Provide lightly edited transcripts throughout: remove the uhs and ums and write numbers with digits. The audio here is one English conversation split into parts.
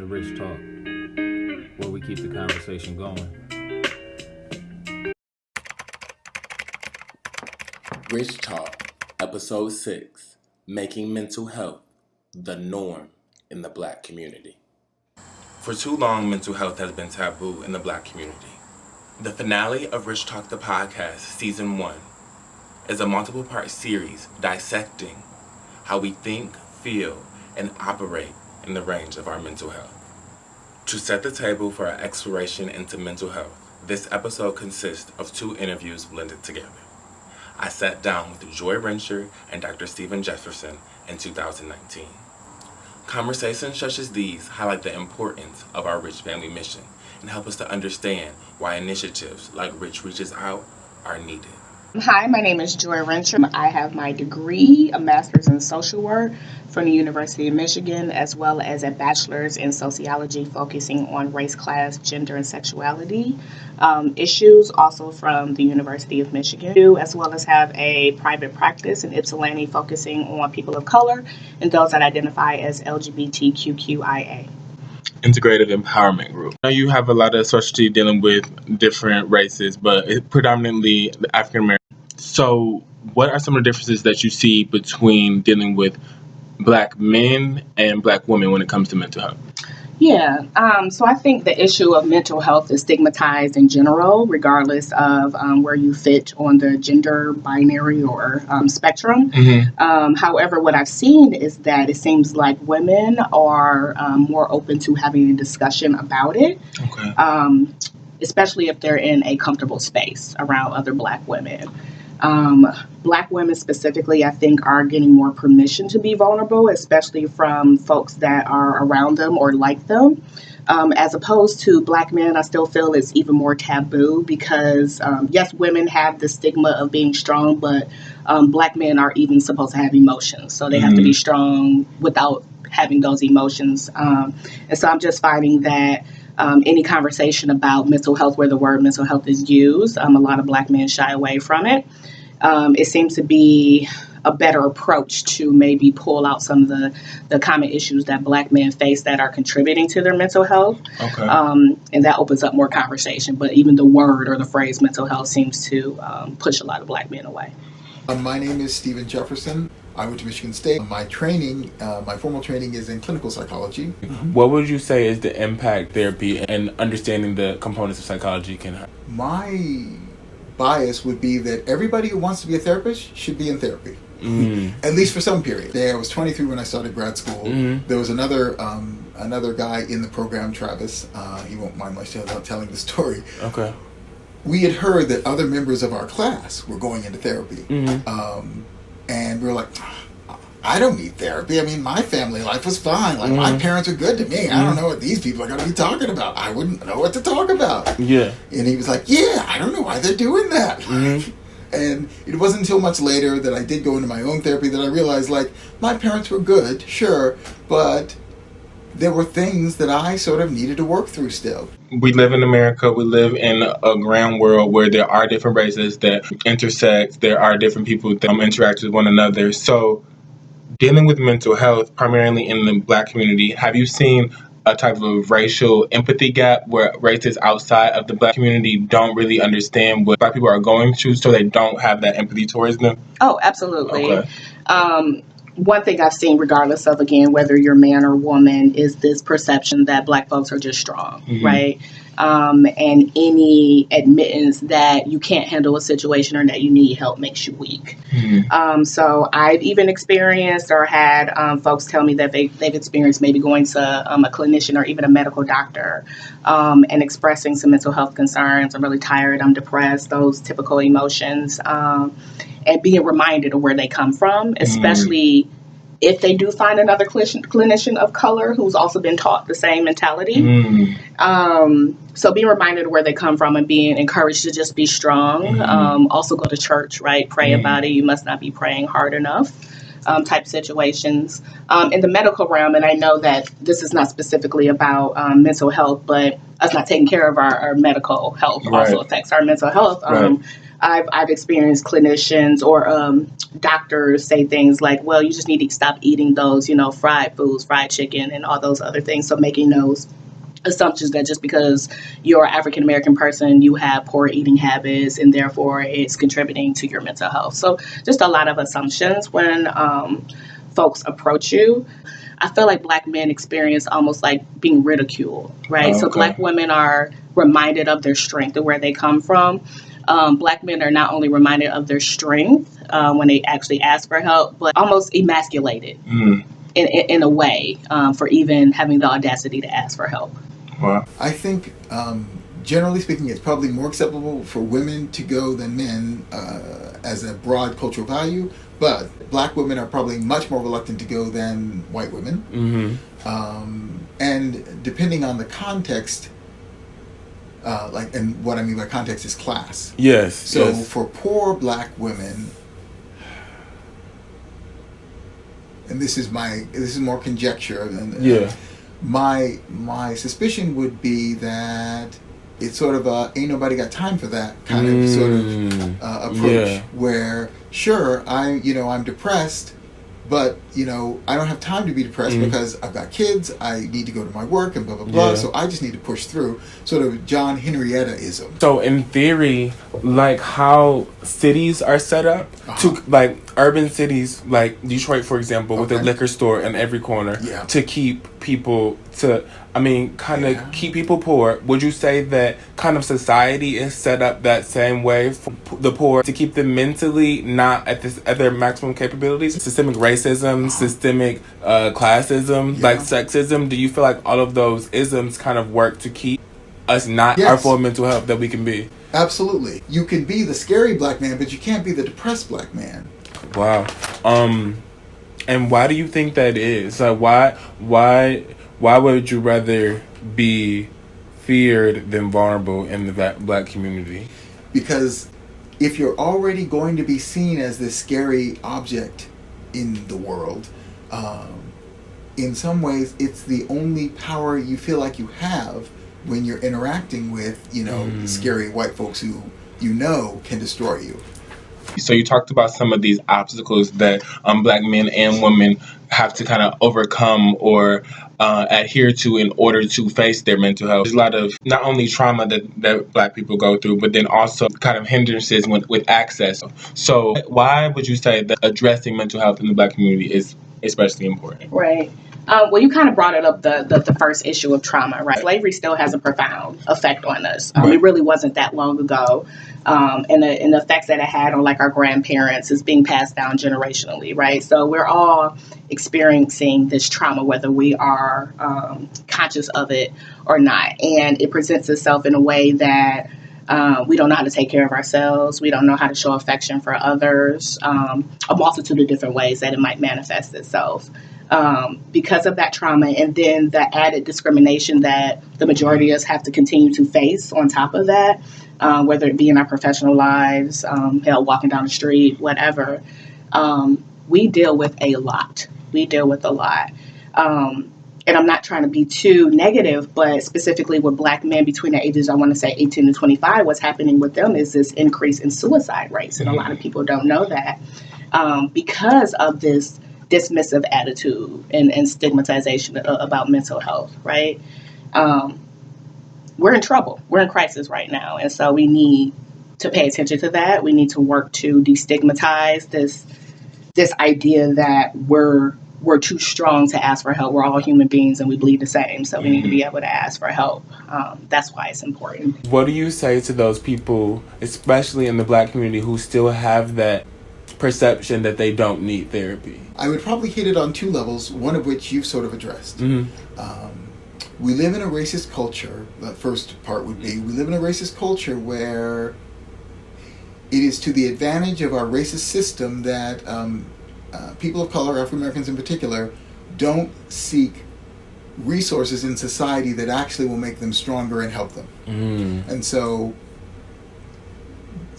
to Rich Talk, where we keep the conversation going. Rich Talk, Episode 6, Making Mental Health the Norm in the Black Community. For too long, mental health has been taboo in the Black community. The finale of Rich Talk the Podcast, Season 1, is a multiple-part series dissecting how we think, feel, and operate in the range of our mental health. To set the table for our exploration into mental health, this episode consists of 2 interviews blended together. I sat down with Joy Rensher and Dr. Stephen Jefferson in 2019. Conversations such as these highlight the importance of our Rich family mission and help us to understand why initiatives like Rich Reaches Out are needed. Hi, my name is Joy Rensher. I have my degree, a master's in social work from the University of Michigan, as well as a bachelor's in sociology focusing on race, class, gender, and sexuality issues, also from the University of Michigan, as well as have a private practice in Ypsilanti focusing on people of color and those that identify as LGBTQIA. Integrative Empowerment Group. I know you have a lot of specialty dealing with different races, but predominantly African American. So what are some of the differences that you see between dealing with Black men and Black women when it comes to mental health? Yeah, so I think the issue of mental health is stigmatized in general, regardless of where you fit on the gender binary or spectrum. However, what I've seen is that it seems like women are more open to having a discussion about it, especially if they're in a comfortable space around other Black women. Black women specifically, I think, are getting more permission to be vulnerable, especially from folks that are around them or like them. As opposed to Black men, I still feel it's even more taboo because, yes, women have the stigma of being strong, but Black men are even supposed to have emotions. So they have to be strong without having those emotions. And so I'm just finding that any conversation about mental health where the word mental health is used, a lot of Black men shy away from it. It seems to be a better approach to maybe pull out some of the common issues that Black men face that are contributing to their mental health. And that opens up more conversation. But even the word or the phrase mental health seems to push a lot of Black men away. My name is Stephen Jefferson. I went to Michigan State. My training, my formal training is in clinical psychology. What would you say is the impact therapy and understanding the components of psychology can have? My bias would be that everybody who wants to be a therapist should be in therapy, at least for some period. I was 23 when I started grad school. There was another guy in the program, Travis. He won't mind my telling the story. We had heard that other members of our class were going into therapy. And we were like, I don't need therapy. I mean, my family life was fine. Like, my parents are good to me. I don't know what these people are going to be talking about. I wouldn't know what to talk about. Yeah. And he was like, I don't know why they're doing that. And it wasn't until much later that I did go into my own therapy that I realized, like, my parents were good, sure, but there were things that I sort of needed to work through still. We live in America. We live in a grand world where there are different races that intersect. There are different people that interact with one another. So dealing with mental health, primarily in the Black community, have you seen a type of racial empathy gap where races outside of the Black community don't really understand what Black people are going through, so they don't have that empathy towards them? Oh, absolutely. One thing I've seen, regardless of, again, whether you're man or woman, is this perception that Black folks are just strong, right? And any admittance that you can't handle a situation or that you need help makes you weak. So I've even experienced or had folks tell me that they've experienced maybe going to a clinician or even a medical doctor and expressing some mental health concerns. I'm really tired, I'm depressed, those typical emotions, and being reminded of where they come from, especially if they do find another clinician of color who's also been taught the same mentality. So being reminded of where they come from and being encouraged to just be strong. Also go to church, right? Pray about it. You must not be praying hard enough. Type situations. In the medical realm, and I know that this is not specifically about mental health, but us not taking care of our medical health also affects our mental health. I've experienced clinicians or doctors say things like, well, you just need to stop eating those, fried foods, fried chicken, and all those other things. So making those assumptions that just because you're an African American person, you have poor eating habits, and therefore it's contributing to your mental health. So just a lot of assumptions when folks approach you. I feel like Black men experience almost like being ridiculed, right? Oh, So okay. Black women are reminded of their strength and where they come from. Black men are not only reminded of their strength when they actually ask for help, but almost emasculated in a way for even having the audacity to ask for help. Wow. I think, generally speaking, it's probably more acceptable for women to go than men as a broad cultural value. But Black women are probably much more reluctant to go than white women. And depending on the context, and what I mean by context is class. Yes. So yes. for poor Black women, and this is more conjecture than my suspicion would be that it's sort of ain't nobody got time for that kind of sort of approach where sure I'm depressed, but I don't have time to be depressed because I've got kids, I need to go to my work and blah blah blah, so I just need to push through, sort of John Henrietta-ism. So in theory, like how cities are set up to like urban cities like Detroit, for example, with a liquor store in every corner to keep people keep people poor. Would you say that kind of society is set up that same way for the poor to keep them mentally not at their maximum capabilities? Systemic racism, systemic classism, like sexism. Do you feel like all of those isms kind of work to keep us not our full mental health that we can be? Absolutely. You can be the scary Black man, but you can't be the depressed Black man. Wow. And why do you think that is? Like why would you rather be feared than vulnerable in the Black community? Because if you're already going to be seen as this scary object in the world, in some ways it's the only power you feel like you have when you're interacting with, scary white folks who can destroy you. So you talked about some of these obstacles that Black men and women have to kind of overcome or adhere to in order to face their mental health. There's a lot of not only trauma that Black people go through, but then also kind of hindrances with access. So why would you say that addressing mental health in the Black community is especially important? Right. Well, you kind of brought it up, the first issue of trauma, right? Slavery still has a profound effect on us. It really wasn't that long ago. And the effects that it had on like our grandparents is being passed down generationally, right? So we're all experiencing this trauma, whether we are conscious of it or not. And it presents itself in a way that we don't know how to take care of ourselves. We don't know how to show affection for others. A multitude of different ways that it might manifest itself. Because of that trauma, and then the added discrimination that the majority of us have to continue to face on top of that, whether it be in our professional lives, walking down the street, whatever, we deal with a lot. And I'm not trying to be too negative, but specifically with Black men between the ages, I want to say 18 to 25, what's happening with them is this increase in suicide rates. And a lot of people don't know that because of this dismissive attitude and stigmatization about mental health, right? We're in trouble. We're in crisis right now. And so we need to pay attention to that. We need to work to destigmatize this idea that we're too strong to ask for help. We're all human beings and we bleed the same. So we need to be able to ask for help. That's why it's important. What do you say to those people, especially in the Black community, who still have that perception that they don't need therapy? I would probably hit it on two levels, one of which you've sort of addressed. We live in a racist culture. The first part would be, we live in a racist culture where it is to the advantage of our racist system that people of color, African Americans in particular, don't seek resources in society that actually will make them stronger and help them. And so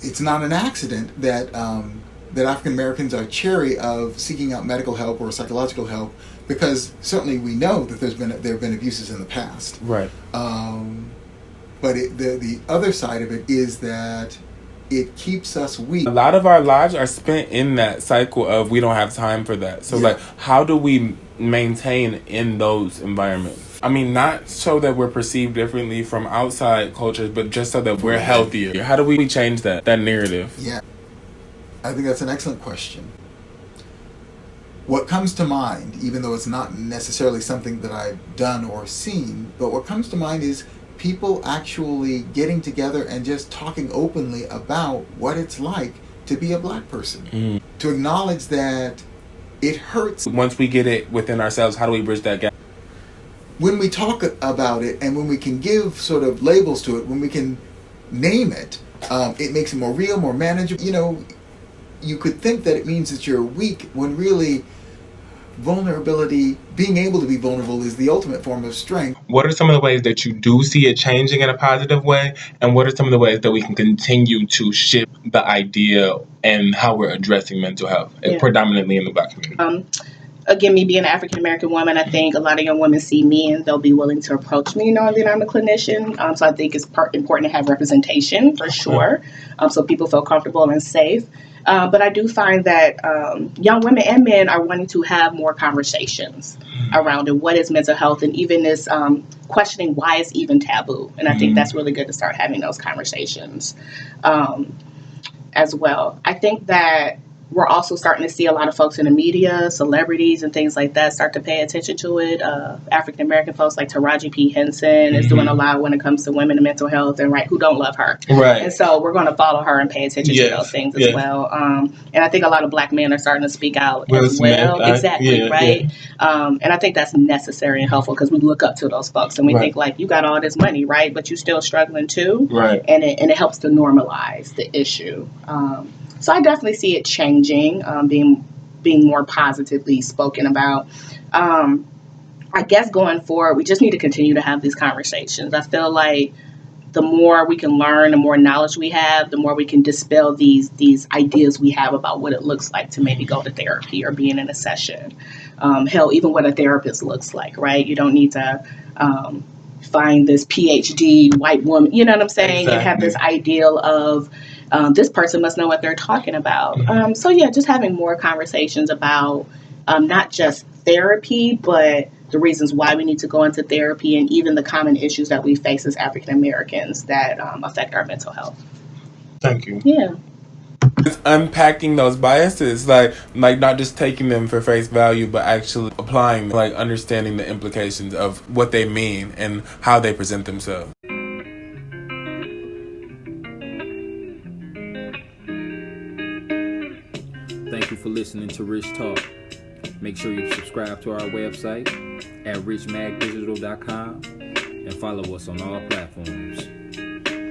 it's not an accident that African Americans are chary of seeking out medical help or psychological help, because certainly we know that there have been abuses in the past. Right. But the other side of it is that it keeps us weak. A lot of our lives are spent in that cycle of we don't have time for that. So, like, how do we maintain in those environments? I mean, not so that we're perceived differently from outside cultures, but just so that we're healthier. How do we change that narrative? Yeah, I think that's an excellent question. What comes to mind, even though it's not necessarily something that I've done or seen, but what comes to mind is people actually getting together and just talking openly about what it's like to be a black person. To acknowledge that it hurts. Once we get it within ourselves, how do we bridge that gap? When we talk about it and when we can give sort of labels to it, when we can name it, it makes it more real, more manageable. You know, you could think that it means that you're weak when really vulnerability, being able to be vulnerable, is the ultimate form of strength. What are some of the ways that you do see it changing in a positive way? And what are some of the ways that we can continue to shift the idea and how we're addressing mental health, predominantly in the black community? Again, me being an African American woman, I think a lot of young women see me and they'll be willing to approach me knowing that I'm a clinician. So I think it's important to have representation for sure, so people feel comfortable and safe. But I do find that young women and men are wanting to have more conversations around it. What is mental health? And even this questioning why it's even taboo. And I think that's really good to start having those conversations as well. I think that we're also starting to see a lot of folks in the media, celebrities and things like that, start to pay attention to it. African American folks like Taraji P. Henson is doing a lot when it comes to women and mental health, and who don't love her. Right. And so we're going to follow her and pay attention to those things as well. And I think a lot of black men are starting to speak out as well. Exactly, right? Yeah. And I think that's necessary and helpful because we look up to those folks and we think like, you got all this money, right? But you're still struggling too. Right. And it helps to normalize the issue. So I definitely see it changing, being more positively spoken about. I guess going forward, we just need to continue to have these conversations. I feel like the more we can learn, the more knowledge we have, the more we can dispel these ideas we have about what it looks like to maybe go to therapy or being in a session. Hell, even what a therapist looks like, right? You don't need to find this PhD white woman, you know what I'm saying? Exactly. And have this ideal of this person must know what they're talking about. So yeah, just having more conversations about not just therapy, but the reasons why we need to go into therapy and even the common issues that we face as African Americans that affect our mental health. Thank you. Yeah. It's unpacking those biases, like not just taking them for face value, but actually applying, like understanding the implications of what they mean and how they present themselves. Thank you for listening to Rich Talk. Make sure you subscribe to our website at richmagdigital.com and follow us on all platforms.